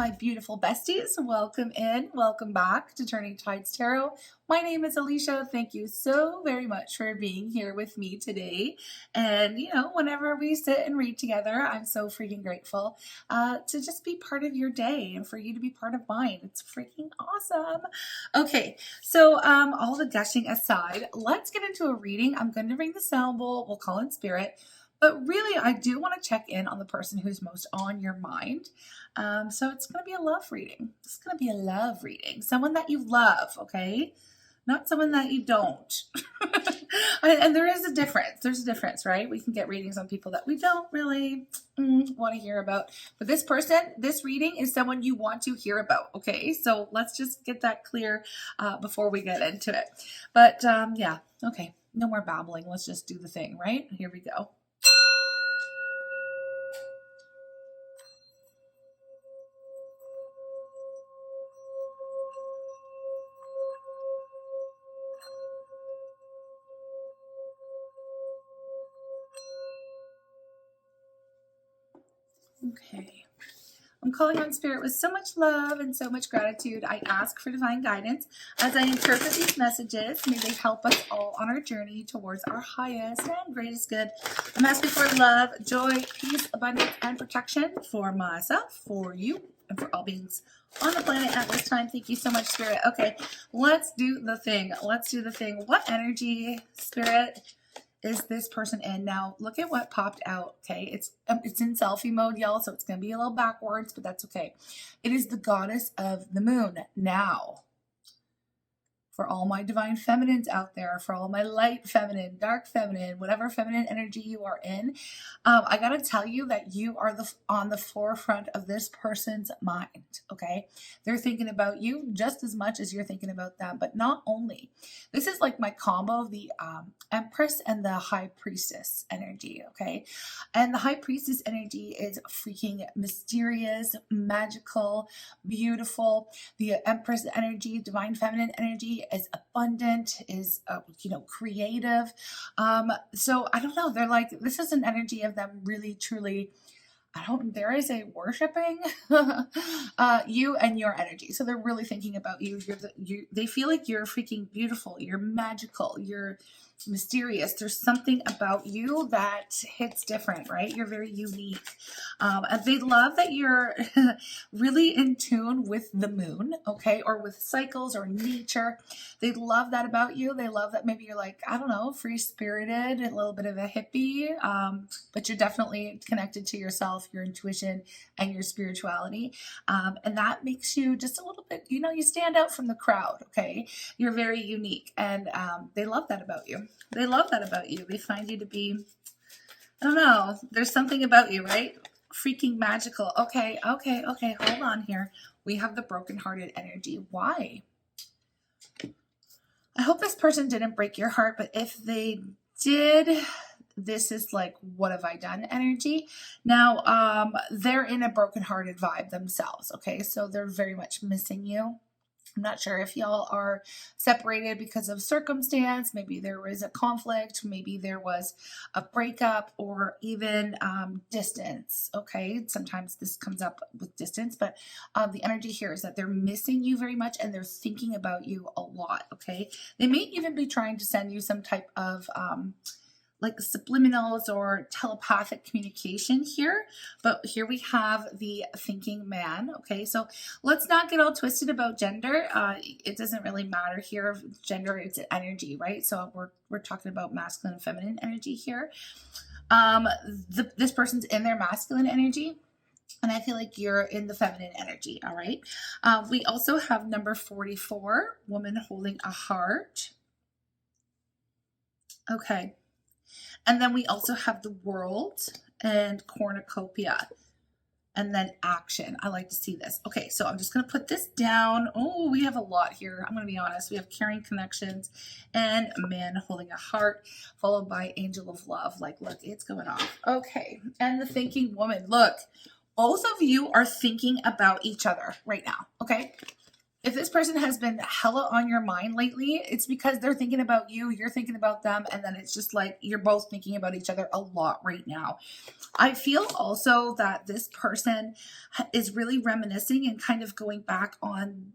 my beautiful besties. Welcome in, welcome back to Turning Tides Tarot. My name is Alishia. Thank you so very much for being here with me today. And whenever we sit and read together, I'm so freaking grateful to just be part of your day and for you to be part of mine. It's freaking awesome. Okay, so all the gushing aside, let's get into a reading. I'm going to ring the sound bowl. We'll call in spirit. But really, I do want to check in on the person who's most on your mind. So it's going to be a love reading. It's going to be a love reading. Someone that you love, okay? Not someone that you don't. And there is a difference. There's a difference, right? We can get readings on people that we don't really want to hear about. But this person, this reading is someone you want to hear about, okay? So let's just get that clear before we get into it. But yeah, okay. No more babbling. Let's just do the thing, right? Here we go. Okay. I'm calling on spirit with so much love and so much gratitude. I ask for divine guidance as I interpret these messages. May they help us all on our journey towards our highest and greatest good. I'm asking for love, joy, peace, abundance, and protection for myself, for you, and for all beings on the planet at this time. Thank you so much, spirit. Okay, let's do the thing. Let's do the thing. What energy, spirit, is this person in? Now look at what popped out. Okay, it's in selfie mode, y'all, so it's gonna be a little backwards, but that's okay. It is the goddess of the moon. Now, for all my divine feminines out there, for all my light feminine, dark feminine, whatever feminine energy you are in, I gotta tell you that you are on the forefront of this person's mind, okay? They're thinking about you just as much as you're thinking about them, but not only. This is like my combo of the Empress and the High Priestess energy, okay? And the High Priestess energy is freaking mysterious, magical, beautiful. The Empress energy, divine feminine energy, is abundant, is creative. So I don't know, they're like, this is an energy of them really truly, there is a worshiping you and your energy. So they're really thinking about you. They feel like you're freaking beautiful, you're magical, you're mysterious. There's something about you that hits different, right? You're very unique. And they love that you're really in tune with the moon, okay, or with cycles or nature. They love that about you. They love that maybe you're like, I don't know, free-spirited, a little bit of a hippie, but you're definitely connected to yourself, your intuition, and your spirituality. And that makes you just a little bit, you stand out from the crowd, okay? You're very unique, and they love that about you. They love that about you. They find you to be, I don't know, there's something about you, right? Freaking magical. Okay, hold on here. We have the brokenhearted energy. Why? I hope this person didn't break your heart, but if they did, this is like, what have I done energy. Now, they're in a brokenhearted vibe themselves, okay? So they're very much missing you. I'm not sure if y'all are separated because of circumstance. Maybe there was a conflict. Maybe there was a breakup, or even distance. Okay, sometimes this comes up with distance, but the energy here is that they're missing you very much and they're thinking about you a lot. Okay, they may even be trying to send you some type of like subliminals or telepathic communication here, but here we have the thinking man. Okay, so let's not get all twisted about gender. It doesn't really matter here. Gender, it's an energy, right? So we're talking about masculine and feminine energy here. This person's in their masculine energy, and I feel like you're in the feminine energy. All right. We also have number 44, woman holding a heart. Okay. And then we also have the world and cornucopia, and then action. I like to see this. Okay, so I'm just going to put this down. Oh, we have a lot here. I'm going to be honest. We have caring connections and man holding a heart, followed by angel of love. Like, look, it's going off. Okay, and the thinking woman. Look, both of you are thinking about each other right now, okay? if this person has been hella on your mind lately, it's because they're thinking about you, you're thinking about them, and then it's just like you're both thinking about each other a lot right now. I feel also that this person is really reminiscing and kind of going back on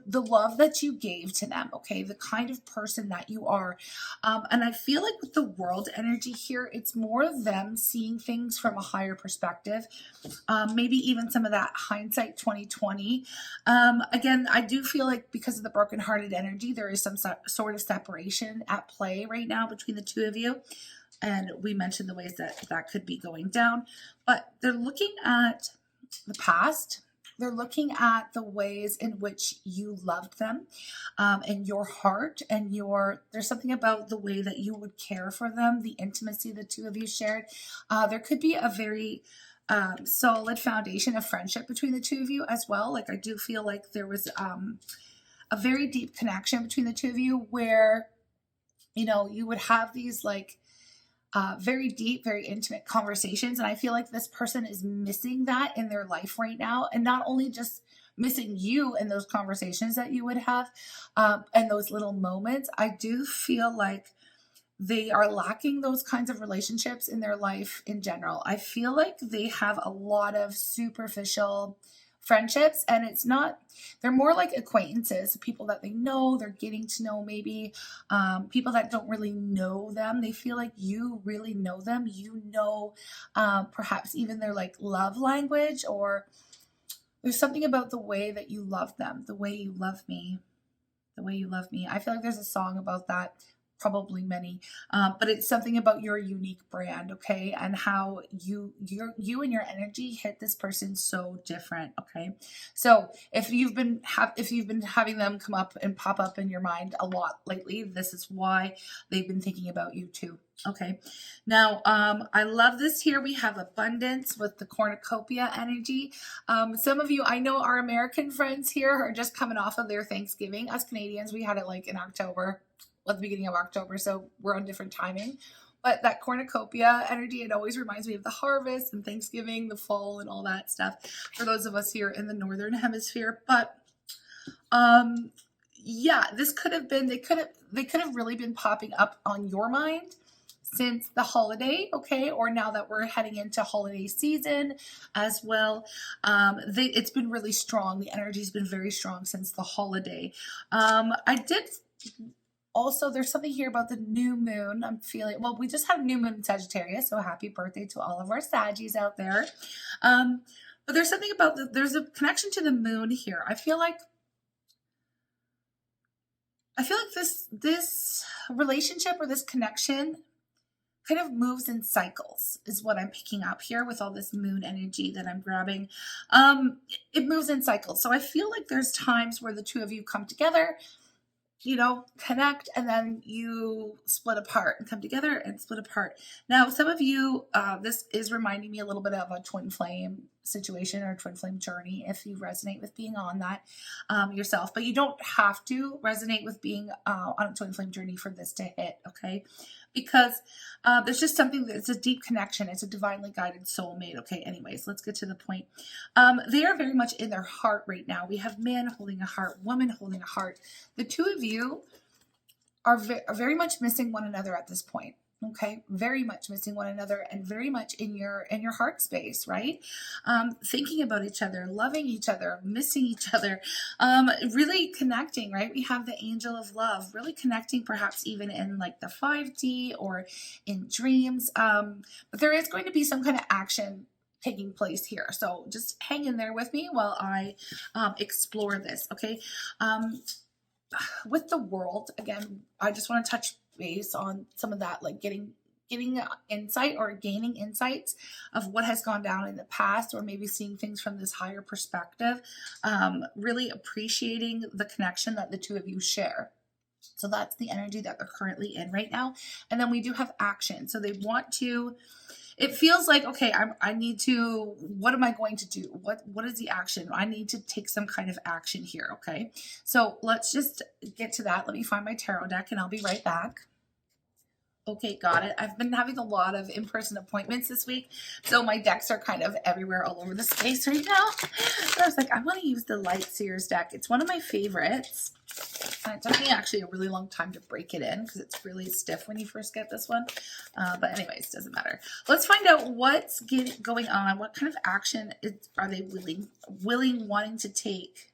the love that you gave to them, okay? The kind of person that you are. And I feel like with the world energy here, it's more of them seeing things from a higher perspective. Maybe even some of that hindsight 2020. Again, I do feel like because of the brokenhearted energy, there is some sort of separation at play right now between the two of you. And we mentioned the ways that that could be going down. But they're looking at the past. They're looking at the ways in which you loved them, and your heart, and there's something about the way that you would care for them, the intimacy the two of you shared. There could be a very solid foundation of friendship between the two of you as well. Like I do feel like there was a very deep connection between the two of you where, you would have these like very deep, very intimate conversations. And I feel like this person is missing that in their life right now. And not only just missing you in those conversations that you would have, and those little moments, I do feel like they are lacking those kinds of relationships in their life in general. I feel like they have a lot of superficial friendships, and they're more like acquaintances, people that they know, they're getting to know, maybe people that don't really know them. They feel like you really know them, perhaps even their like love language, or there's something about the way that you love them, the way you love me. I feel like there's a song about that, probably many, but it's something about your unique brand, okay, and how you and your energy hit this person so different, okay. So if you've been having them come up and pop up in your mind a lot lately, this is why they've been thinking about you too. Okay, now I love this here. We have abundance with the cornucopia energy. Some of you, I know our American friends here are just coming off of their Thanksgiving. Us Canadians, we had it like in October, at the beginning of October, so we're on different timing. But that cornucopia energy, it always reminds me of the harvest and Thanksgiving, the fall, and all that stuff for those of us here in the Northern Hemisphere. But yeah, this could have been, they could have really been popping up on your mind since the holiday, okay, or now that we're heading into holiday season as well. It's been really strong. The energy's been very strong since the holiday. Also, there's something here about the new moon. I'm feeling, well, we just had a new moon in Sagittarius, so happy birthday to all of our Saggies out there. But there's something about there's a connection to the moon here. I feel like this relationship or this connection kind of moves in cycles, is what I'm picking up here with all this moon energy that I'm grabbing. It moves in cycles. So I feel like there's times where the two of you come together, connect, and then you split apart and come together and split apart. Now, some of you, this is reminding me a little bit of a twin flame situation or twin flame journey if you resonate with being on that yourself, but you don't have to resonate with being on a twin flame journey for this to hit, okay? Because there's just something that's a deep connection. It's a divinely guided soulmate. Okay, anyways, let's get to the point. They are very much in their heart right now. We have man holding a heart, woman holding a heart. The two of you are very much missing one another at this point. Okay, very much missing one another, and very much in your heart space, right? Thinking about each other, loving each other, missing each other, really connecting, right? We have the angel of love, really connecting, perhaps even in like the 5D or in dreams. But there is going to be some kind of action taking place here. So just hang in there with me while I explore this, okay? With the world, again, I just want to touch base on some of that, like getting insight or gaining insights of what has gone down in the past, or maybe seeing things from this higher perspective, really appreciating the connection that the two of you share. So that's the energy that they're currently in right now. And then we do have action. So they want to, it feels like, okay, I need to, what am I going to do? What is the action? I need to take some kind of action here, okay? So let's just get to that. Let me find my tarot deck and I'll be right back. Okay, got it. I've been having a lot of in-person appointments this week, so my decks are kind of everywhere all over the space right now. So I was like, I want to use the Light Seers deck. It's one of my favorites. It took me actually a really long time to break it in because it's really stiff when you first get this one. But anyways, doesn't matter. Let's find out what's going on. What kind of action are they wanting to take?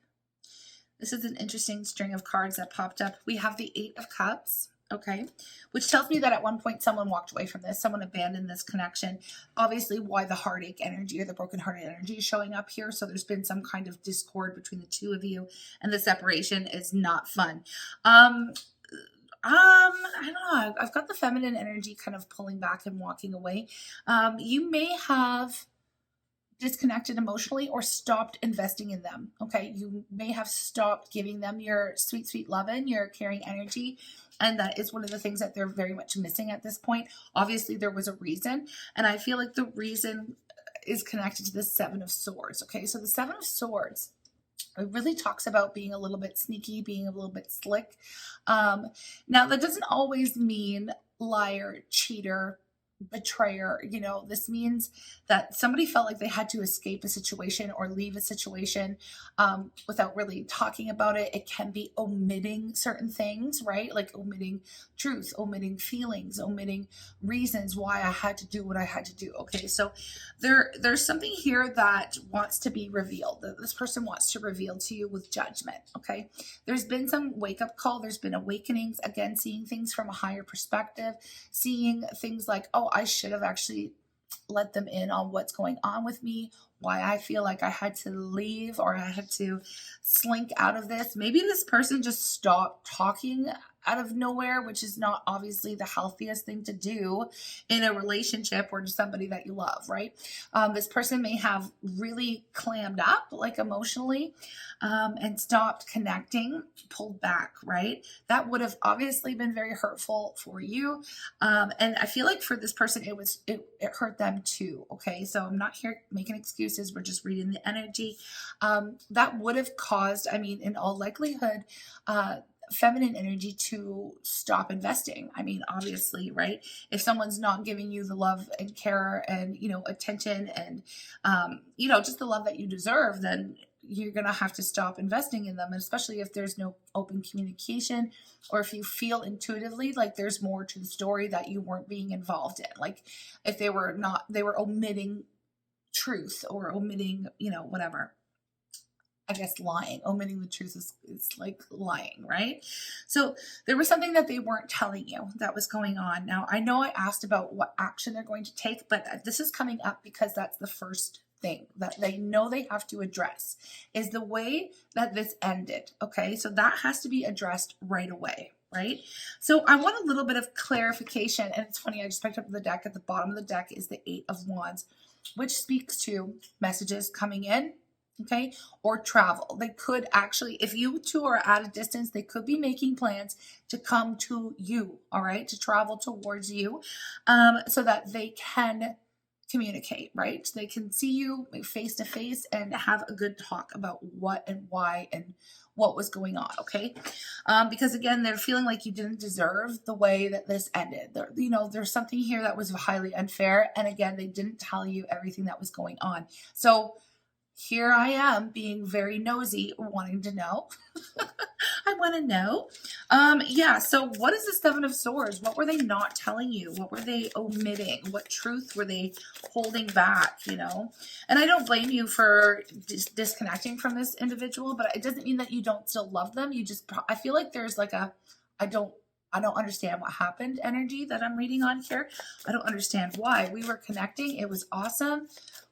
This is an interesting string of cards that popped up. We have the Eight of Cups. Okay, which tells me that at one point someone walked away from this, someone abandoned this connection. Obviously, why the heartache energy or the brokenhearted energy is showing up here. So there's been some kind of discord between the two of you, and the separation is not fun. I don't know. I've got the feminine energy kind of pulling back and walking away. You may have disconnected emotionally or stopped investing in them. Okay, you may have stopped giving them your sweet, sweet love and your caring energy. And that is one of the things that they're very much missing at this point. Obviously, there was a reason. And I feel like the reason is connected to the Seven of Swords. Okay, so the Seven of Swords, it really talks about being a little bit sneaky, being a little bit slick. Now, that doesn't always mean liar, cheater, betrayer. You know, this means that somebody felt like they had to escape a situation or leave a situation without really talking about it. It can be omitting certain things, right? Like omitting truth, omitting feelings, omitting reasons why I had to do what I had to do. Okay, so there's something here that wants to be revealed, that this person wants to reveal to you with judgment. Okay, there's been some wake-up call, there's been awakenings, again, seeing things from a higher perspective, seeing things like, oh, I should have actually let them in on what's going on with me, why I feel like I had to leave or I had to slink out of this. Maybe this person just stopped talking out of nowhere, which is not obviously the healthiest thing to do in a relationship or to somebody that you love, right? This person may have really clammed up, like emotionally, and stopped connecting, pulled back, right? That would have obviously been very hurtful for you. And I feel like for this person, it hurt them too. Okay, so I'm not here making excuses. We're just reading the energy. That would have caused, I mean, in all likelihood, feminine energy to stop investing. I mean, obviously, right? If someone's not giving you the love and care and, you know, attention and, you know, just the love that you deserve, then you're going to have to stop investing in them. And especially if there's no open communication, or if you feel intuitively like there's more to the story that you weren't being involved in. Like if they were omitting truth or omitting, you know, whatever. I guess lying, omitting the truth is like lying, right? So there was something that they weren't telling you that was going on. Now, I know I asked about what action they're going to take, but this is coming up because that's the first thing that they know they have to address is the way that this ended. Okay, so that has to be addressed right away. Right? So I want a little bit of clarification. And it's funny, I just picked up the deck. At the bottom of the deck is the Eight of Wands, which speaks to messages coming in. Okay, or travel. They could actually, if you two are at a distance, they could be making plans to come to you, all right, to travel towards you, so that they can communicate, right? They can see you face to face and have a good talk about what and why and what was going on, okay? Because again, they're feeling like you didn't deserve the way that this ended. You know, there's something here that was highly unfair, and again, they didn't tell you everything that was going on. So here I am being very nosy, wanting to know. I want to know. Yeah, so what is the Seven of Swords? What were they not telling you? What were they omitting? What truth were they holding back, you know? And I don't blame you for disconnecting from this individual, but it doesn't mean that you don't still love them. You just, I feel like there's like a, I don't understand what happened energy that I'm reading on here. I don't understand why. We were connecting. It was awesome.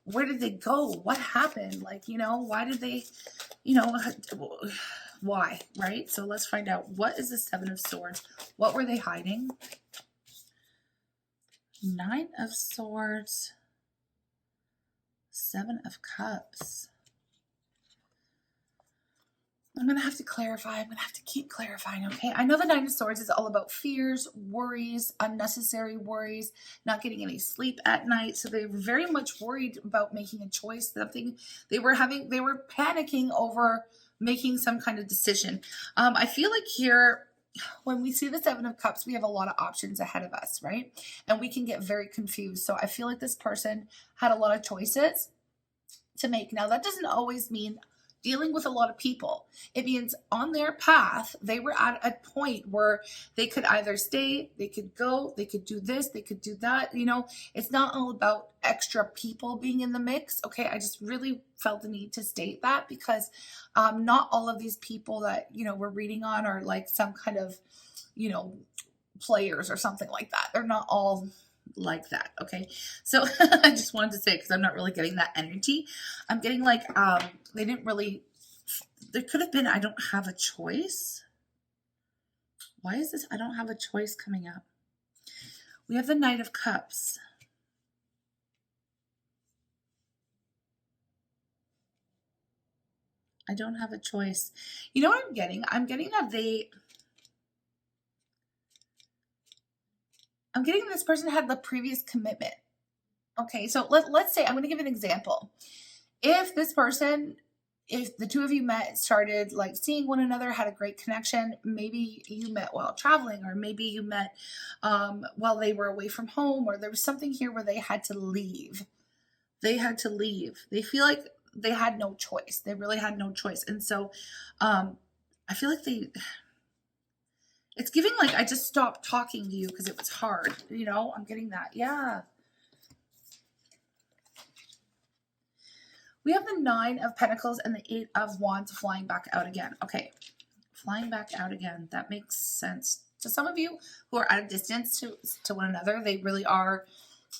Where did they go? What happened? Like, you know, why did they, you know, why, right? So let's find out. What is the Seven of Swords? What were they hiding? Nine of Swords. Seven of Cups. I'm going to have to clarify. I'm going to have to keep clarifying, okay? I know the Nine of Swords is all about fears, worries, unnecessary worries, not getting any sleep at night. So they were very much worried about making a choice, something they were panicking over making some kind of decision. I feel like here when we see the Seven of Cups, we have a lot of options ahead of us, right? And we can get very confused. So I feel like this person had a lot of choices to make. Now, that doesn't always mean dealing with a lot of people. It means on their path, they were at a point where they could either stay, they could go, they could do this, they could do that. You know, it's not all about extra people being in the mix. Okay, I just really felt the need to state that because not all of these people that, you know, we're reading on are like some kind of, you know, players or something like that. They're not all like that. Okay, so I just wanted to say, because I'm not really getting that energy. I'm getting like they didn't really, there could have been, I don't have a choice. Why is this I don't have a choice coming up? We have the Knight of Cups. I don't have a choice. You know what I'm getting? I'm getting that I'm getting this person had the previous commitment. Okay, so let's say, I'm going to give an example. If this person, if the two of you met, started like seeing one another, had a great connection, maybe you met while traveling, or maybe you met while they were away from home, or there was something here where they had to leave. They had to leave. They feel like they had no choice. They really had no choice. And so I feel like it's giving like I just stopped talking to you because it was hard. You know, I'm getting that. Yeah. We have the Nine of Pentacles and the Eight of Wands flying back out again. Okay, flying back out again. That makes sense to some of you who are at a distance to one another. They really are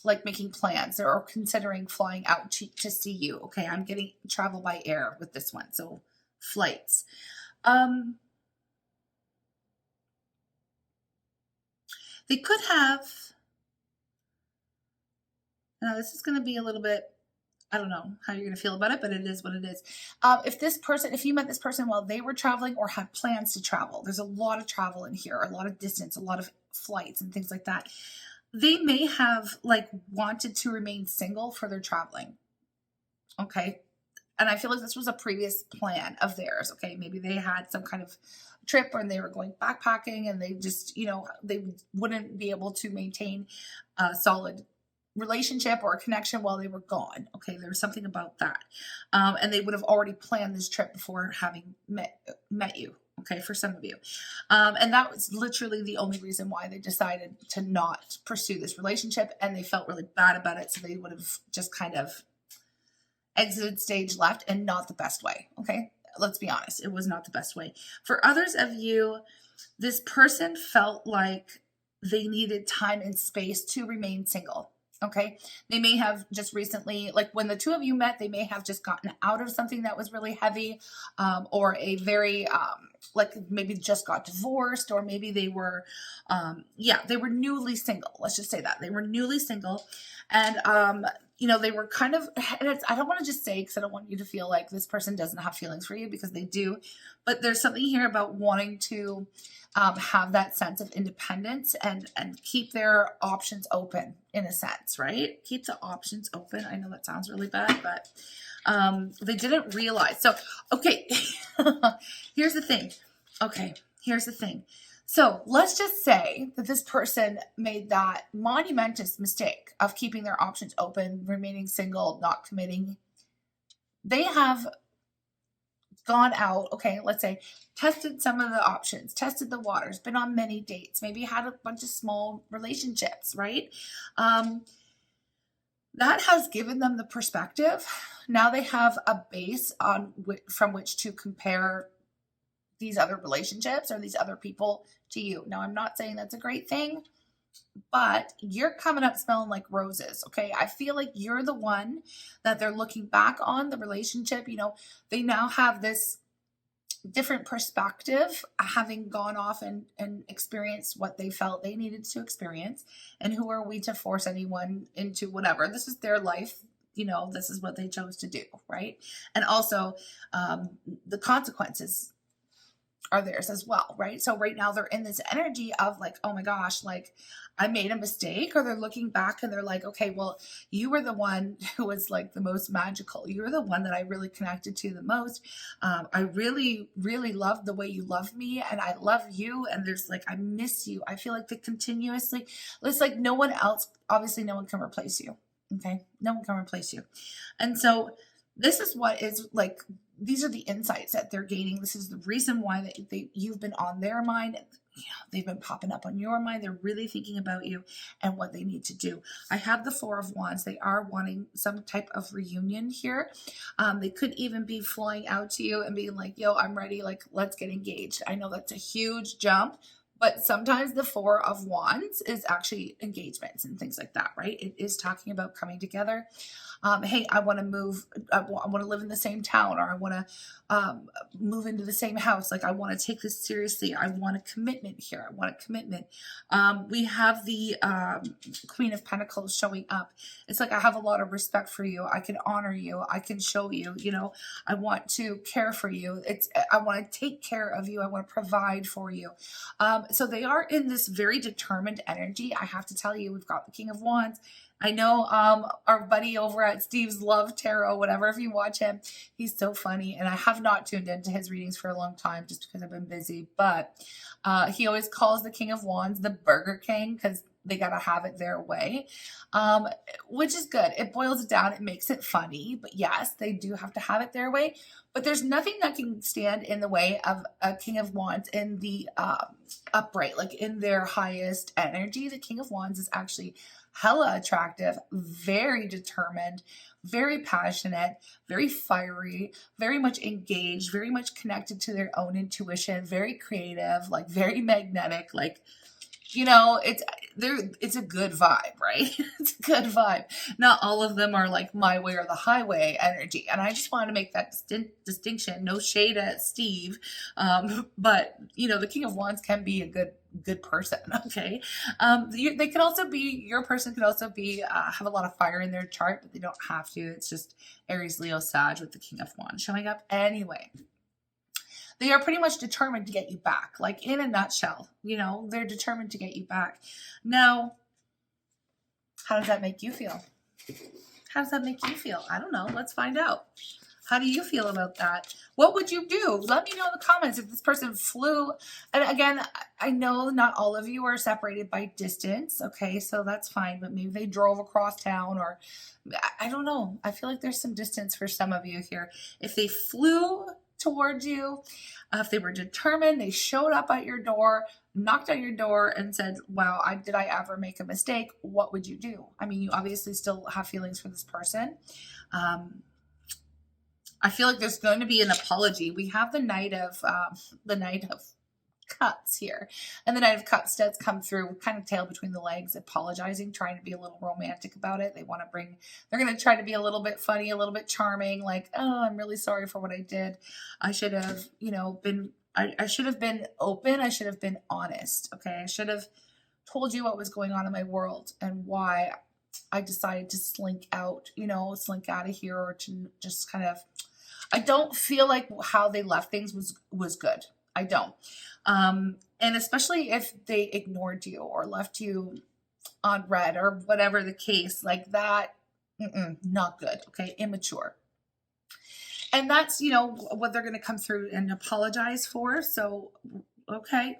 like making plans or considering flying out to see you. Okay, I'm getting travel by air with this one. So flights. They could have, now this is going to be a little bit, I don't know how you're going to feel about it, but it is what it is. If you met this person while they were traveling or had plans to travel, there's a lot of travel in here, a lot of distance, a lot of flights and things like that. They may have like wanted to remain single for their traveling. Okay. And I feel like this was a previous plan of theirs. Okay. Maybe they had some kind of trip and they were going backpacking and they just, you know, they wouldn't be able to maintain a solid relationship or a connection while they were gone. Okay. There was something about that. And they would have already planned this trip before having met you. Okay. For some of you. And that was literally the only reason why they decided to not pursue this relationship. And they felt really bad about it. So they would have just kind of exited stage left, and not the best way. Okay. Let's be honest. It was not the best way. For others of you, this person felt like they needed time and space to remain single. Okay. They may have just recently, like when the two of you met, they may have just gotten out of something that was really heavy, or a very, like maybe just got divorced, or maybe they were, they were newly single. Let's just say that they were newly single. And, you know, they were kind of, and I don't want to just say, because I don't want you to feel like this person doesn't have feelings for you, because they do, but there's something here about wanting to have that sense of independence and keep their options open in a sense, right? Keep the options open. I know that sounds really bad, but they didn't realize. So, okay, here's the thing. Okay, here's the thing. So let's just say that this person made that monumentous mistake of keeping their options open, remaining single, not committing. They have gone out, okay, let's say, tested some of the options, tested the waters, been on many dates, maybe had a bunch of small relationships, right? That has given them the perspective. Now they have a base from which to compare these other relationships or these other people to you. Now, I'm not saying that's a great thing, but you're coming up smelling like roses. Okay. I feel like you're the one that they're looking back on the relationship. You know, they now have this different perspective, having gone off and experienced what they felt they needed to experience. And who are we to force anyone into whatever? This is their life. You know, this is what they chose to do. Right. And also, the consequences are theirs as well, right? So right now they're in this energy of like, oh my gosh, like I made a mistake, or they're looking back and they're like, okay, well, you were the one who was like the most magical. You were the one that I really connected to the most. I really, really love the way you love me, and I love you. And there's like, I miss you. I feel like the continuously, it's like no one else, obviously no one can replace you. Okay. No one can replace you. And so this is what is like, these are the insights that they're gaining. This is the reason why you've been on their mind. They've been popping up on your mind. They're really thinking about you and what they need to do. I have the Four of Wands. They are wanting some type of reunion here. They could even be flying out to you and being like, yo, I'm ready. Like, let's get engaged. I know that's a huge jump, but sometimes the Four of Wands is actually engagements and things like that, right? It is talking about coming together. Hey, I want to move. I want to live in the same town, or I want to move into the same house. Like, I want to take this seriously. I want a commitment here. I want a commitment. We have the Queen of Pentacles showing up. It's like, I have a lot of respect for you. I can honor you. I can show you, you know, I want to care for you. I want to take care of you. I want to provide for you. So they are in this very determined energy. I have to tell you, we've got the King of Wands. I know our buddy over at Steve's Love Tarot, whatever, if you watch him, he's so funny. And I have not tuned into his readings for a long time just because I've been busy. But he always calls the King of Wands the Burger King because they got to have it their way, which is good. It boils it down. It makes it funny. But yes, they do have to have it their way. But there's nothing that can stand in the way of a King of Wands in the upright, like in their highest energy. The King of Wands is actually hella attractive, very determined, very passionate, very fiery, very much engaged, very much connected to their own intuition, very creative, like very magnetic, like, you know, it's a good vibe, right? It's a good vibe. Not all of them are like my way or the highway energy. And I just wanted to make that distinction. No shade at Steve. But you know, the King of Wands can be a good person. Okay. They could also be, your person could also be, have a lot of fire in their chart, but they don't have to. It's just Aries, Leo, Sag with the King of Wands showing up anyway. They are pretty much determined to get you back, like in a nutshell, you know, they're determined to get you back. Now, how does that make you feel? How does that make you feel? I don't know. Let's find out. How do you feel about that? What would you do? Let me know in the comments if this person flew. And again, I know not all of you are separated by distance. Okay, so that's fine. But maybe they drove across town, or I don't know. I feel like there's some distance for some of you here. If they flew towards you, if they were determined, they showed up at your door, knocked on your door and said, wow, did I ever make a mistake? What would you do? I mean, you obviously still have feelings for this person. I feel like there's going to be an apology. We have the Knight of Cups here, and the Knight of Cups does come through kind of tail between the legs, apologizing, trying to be a little romantic about it. They're going to try to be a little bit funny, a little bit charming, like, oh, I'm really sorry for what I did. I should have, you know, I should have been open. I should have been honest. Okay. I should have told you what was going on in my world and why I decided to slink out of here, or to just kind of, I don't feel like how they left things was good. I don't. And especially if they ignored you or left you on red or whatever the case, like that, not good. Okay. Immature. And that's, you know, what they're going to come through and apologize for. So, okay.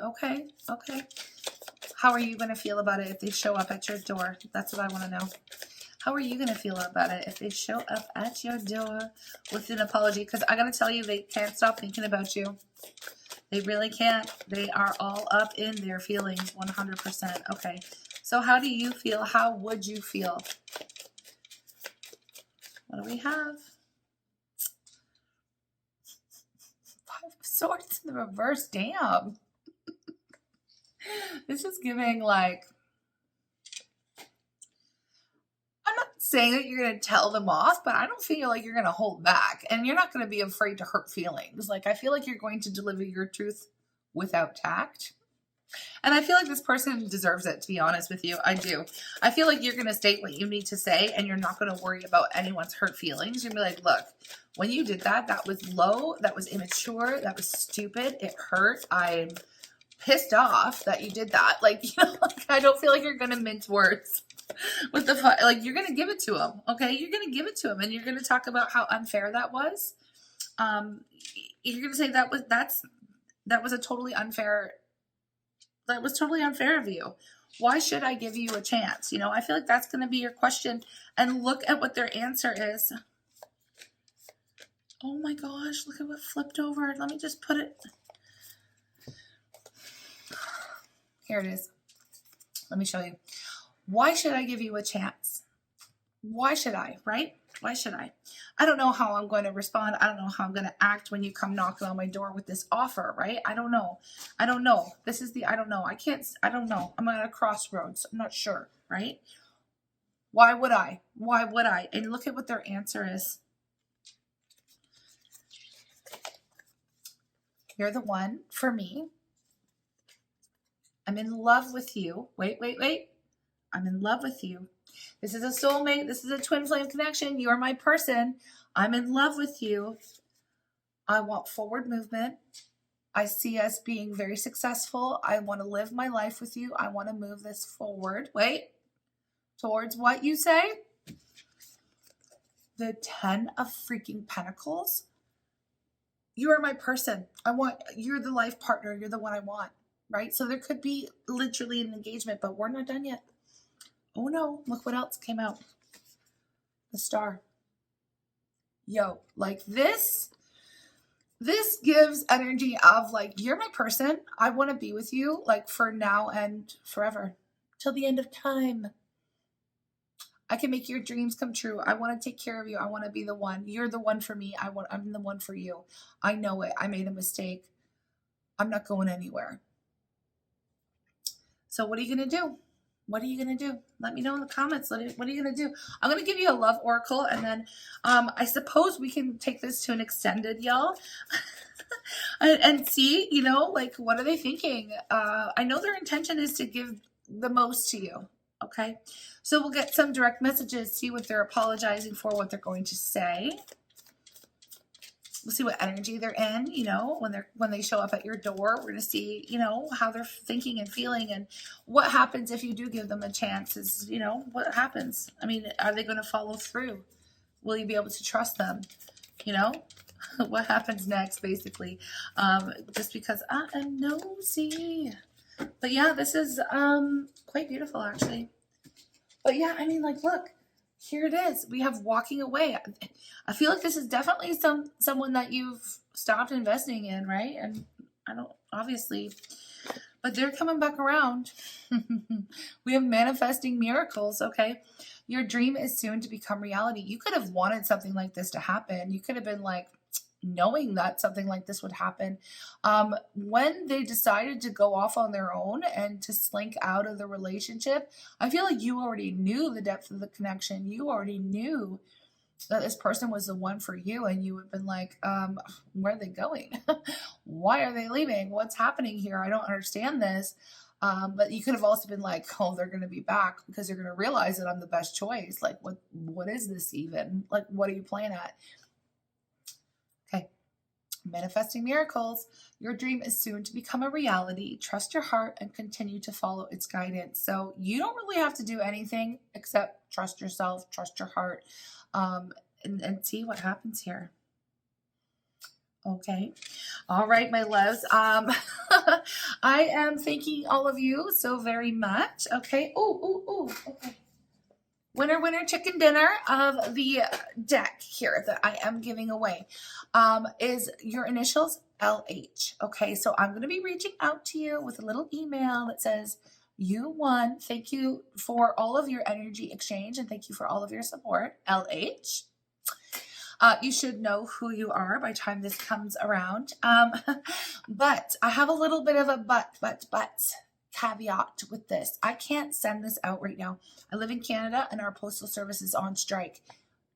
How are you going to feel about it if they show up at your door? That's what I want to know. How are you going to feel about it if they show up at your door with an apology? Because I got to tell you, they can't stop thinking about you. They really can't. They are all up in their feelings 100%. Okay. So how do you feel? How would you feel? What do we have? Five of Swords in the reverse. Damn. This is giving like, I'm not saying that you're going to tell them off, but I don't feel like you're going to hold back, and you're not going to be afraid to hurt feelings. Like, I feel like you're going to deliver your truth without tact. And I feel like this person deserves it, to be honest with you. I do. I feel like you're going to state what you need to say, and you're not going to worry about anyone's hurt feelings. You're going to be like, look, when you did that, that was low, that was immature, that was stupid, it hurt, I'm pissed off that you did that. Like, you know, like, I don't feel like you're going to mince words with the, like, you're going to give it to him, okay? You're going to give it to him, and you're going to talk about how unfair that was. You're going to say that was a totally unfair. That was totally unfair of you. Why should I give you a chance? You know, I feel like that's going to be your question. And look at what their answer is. Oh my gosh, look at what flipped over. Let me just put it. Here it is. Let me show you. Why should I give you a chance? Why should I, right? Why should I? I don't know how I'm going to respond. I don't know how I'm going to act when you come knocking on my door with this offer, right? I don't know. I don't know. This is the, I don't know. I don't know. I'm at a crossroads. I'm not sure, right? Why would I? Why would I? And look at what their answer is. You're the one for me. I'm in love with you. Wait. I'm in love with you. This is a soulmate. This is a twin flame connection. You're my person. I'm in love with you. I want forward movement. I see us being very successful. I want to live my life with you. I want to move this forward. Wait. Towards what you say? The 10 of freaking Pentacles. You are my person. You're the life partner. You're the one I want. Right? So there could be literally an engagement, but we're not done yet. Oh no, look what else came out. The Star. Yo, like this gives energy of like, you're my person. I want to be with you like for now and forever. Till the end of time. I can make your dreams come true. I want to take care of you. I want to be the one. You're the one for me. I'm the one for you. I know it. I made a mistake. I'm not going anywhere. So what are you going to do? What are you going to do? Let me know in the comments. What are you going to do? I'm going to give you a love oracle, and then I suppose we can take this to an extended, y'all, and see, you know, like, what are they thinking? I know their intention is to give the most to you, okay? So we'll get some direct messages, see what they're apologizing for, what they're going to say. We'll see what energy they're in, you know, when they show up at your door. We're going to see, you know, how they're thinking and feeling, and what happens if you do give them a chance is, you know, what happens? I mean, are they going to follow through? Will you be able to trust them? You know, what happens next, basically, just because I am nosy. But yeah, this is quite beautiful, actually. But yeah, I mean, like, look. Here it is. We have walking away. I feel like this is definitely someone that you've stopped investing in, right? And I don't, obviously, but they're coming back around. We have manifesting miracles, okay? Your dream is soon to become reality. You could have wanted something like this to happen. You could have been like, knowing that something like this would happen. When they decided to go off on their own and to slink out of the relationship, I feel like you already knew the depth of the connection. You already knew that this person was the one for you, and you would have been like, where are they going? Why are they leaving? What's happening here? I don't understand this. But you could have also been like, oh, they're going to be back because they're going to realize that I'm the best choice. Like, what is this even? Like, what are you playing at? Okay. Manifesting miracles. Your dream is soon to become a reality. Trust your heart and continue to follow its guidance. So you don't really have to do anything except trust yourself, trust your heart, and see what happens here. Okay. All right, my loves. I am thanking all of you so very much. Okay. Okay. Winner, chicken dinner of the deck here that I am giving away is your initials, LH. Okay, so I'm going to be reaching out to you with a little email that says, you won. Thank you for all of your energy exchange, and thank you for all of your support, LH. You should know who you are by the time this comes around. But I have a little bit of a but caveat with this. I can't send this out right now. I live in Canada and our postal service is on strike.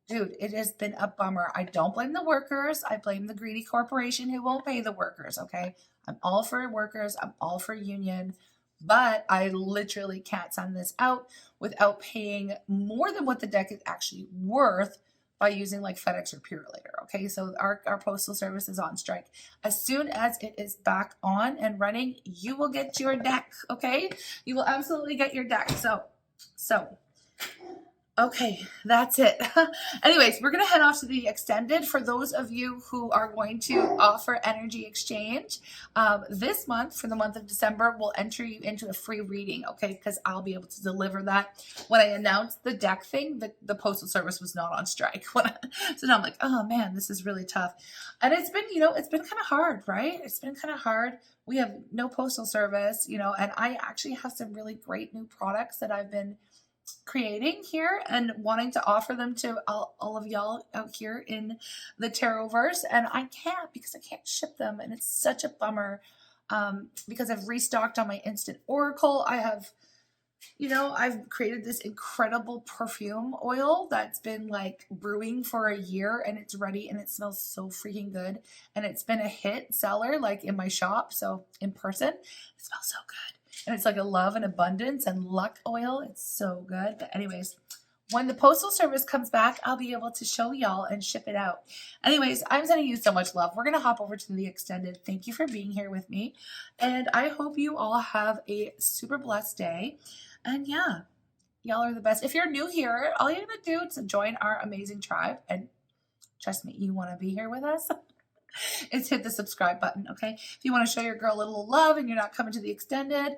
Dude, it has been a bummer. I don't blame the workers. I blame the greedy corporation who won't pay the workers, okay? I'm all for workers. I'm all for union. But I literally can't send this out without paying more than what the deck is actually worth by using like FedEx or Purelator, okay? So our postal service is on strike. As soon as it is back on and running, you will get your deck, okay? You will absolutely get your deck. So okay, that's it. Anyways, we're going to head off to the extended. For those of you who are going to offer energy exchange, this month, for the month of December, we'll enter you into a free reading, okay? Because I'll be able to deliver that. When I announced the deck thing, the postal service was not on strike. So now I'm like, oh man, this is really tough. And it's been, it's been kind of hard, right? It's been kind of hard. We have no postal service, and I actually have some really great new products that I've been creating here and wanting to offer them to all of y'all out here in the Tarotverse, and I can't because I can't ship them, and it's such a bummer because I've restocked on my instant oracle. I have, I've created this incredible perfume oil that's been like brewing for a year, and it's ready, and it smells so freaking good, and it's been a hit seller like in my shop, so in person it smells so good. And it's like a love and abundance and luck oil. It's so good. But anyways, when the postal service comes back, I'll be able to show y'all and ship it out. Anyways, I'm sending you so much love. We're going to hop over to the extended. Thank you for being here with me. And I hope you all have a super blessed day. And yeah, y'all are the best. If you're new here, all you have to do is join our amazing tribe. And trust me, you want to be here with us. Is hit the subscribe button, okay? If you want to show your girl a little love and you're not coming to the extended,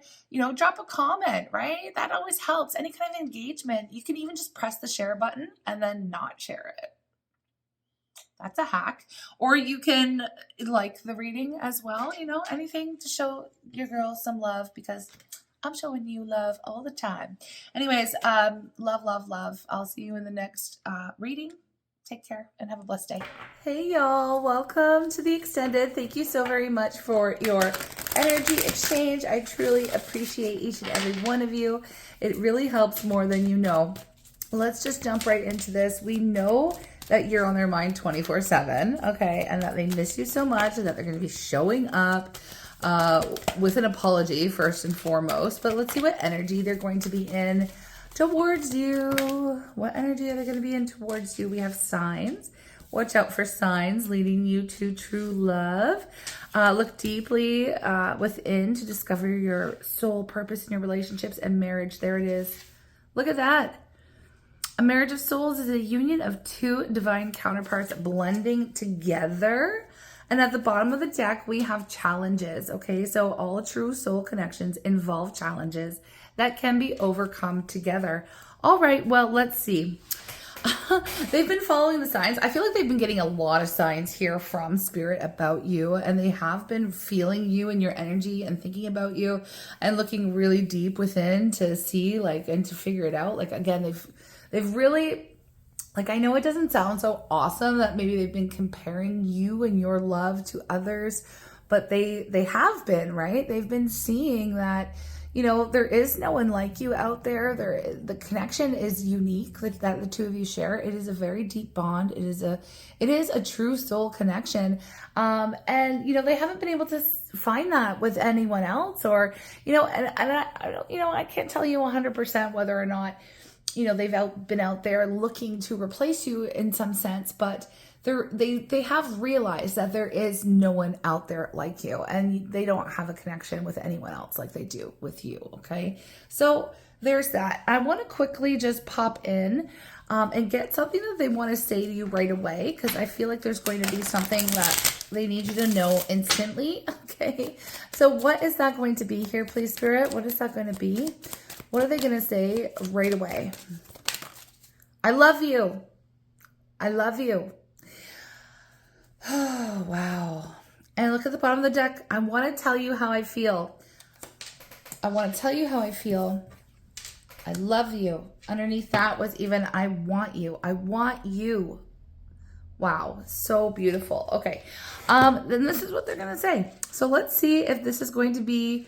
drop a comment, right? That always helps. Any kind of engagement. You can even just press the share button and then not share it. That's a hack. Or you can like the reading as well, anything to show your girl some love, because I'm showing you love all the time. Anyways, love, love, love. I'll see you in the next reading. Take care and have a blessed day. Hey y'all, welcome to the extended. Thank you so very much for your energy exchange. I truly appreciate each and every one of you. It really helps more than you know. Let's just jump right into this. We know that you're on their mind 24/7, okay? And that they miss you so much, and that they're going to be showing up with an apology first and foremost. But let's see what energy they're going to be in towards you. What energy are they going to be in towards you? We have signs. Watch out for signs leading you to true love. Look deeply within to discover your soul purpose in your relationships and marriage. There it is. Look at that. A marriage of souls is a union of two divine counterparts blending together. And at the bottom of the deck, we have challenges, okay? So all true soul connections involve challenges that can be overcome together. All right, well, let's see. They've been following the signs. I feel like they've been getting a lot of signs here from Spirit about you, and they have been feeling you and your energy and thinking about you and looking really deep within to see, and to figure it out. Again, they've really... I know it doesn't sound so awesome that maybe they've been comparing you and your love to others, but they have been, right? They've been seeing that, there is no one like you out there. The connection is unique that the two of you share. It is a very deep bond. It is a true soul connection. And, they haven't been able to find that with anyone else, or, and I can't tell you 100% whether or not, they've been out there looking to replace you in some sense, but they have realized that there is no one out there like you, and they don't have a connection with anyone else like they do with you, okay? So there's that. I want to quickly just pop in and get something that they want to say to you right away, because I feel like there's going to be something that they need you to know instantly, okay? So what is that going to be here, please, Spirit? What is that going to be? What are they going to say right away? I love you. I love you. Oh, wow. And look at the bottom of the deck. I want to tell you how I feel. I want to tell you how I feel. I love you. Underneath that was even, I want you. I want you. Wow. So beautiful. Okay. Then this is what they're going to say. So let's see if this is going to be,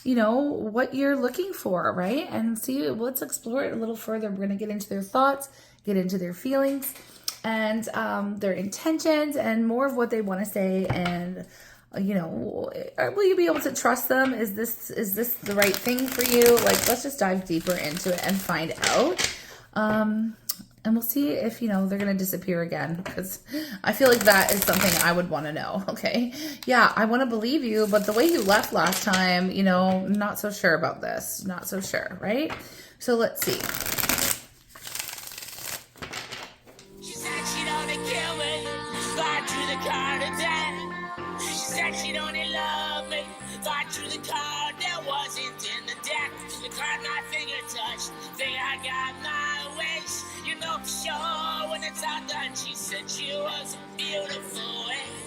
what you're looking for, right? And see, let's explore it a little further. We're going to get into their thoughts, get into their feelings. and their intentions and more of what they want to say. And you know, will you be able to trust them? Is this the right thing for you? Like, let's just dive deeper into it and find out. And we'll see if, you know, they're going to disappear again, because I feel like that is something I would want to know. Okay. Yeah, I want to believe you, but the way you left last time, you know, not so sure about this. Not so sure, right? So let's see. She said she'd only kill me, fly through the car today. She said she'd only love me, fly through the car that wasn't in the deck. The card my finger touched, think I got my wish. You know for sure when it's all done, she said she was a beautiful wish.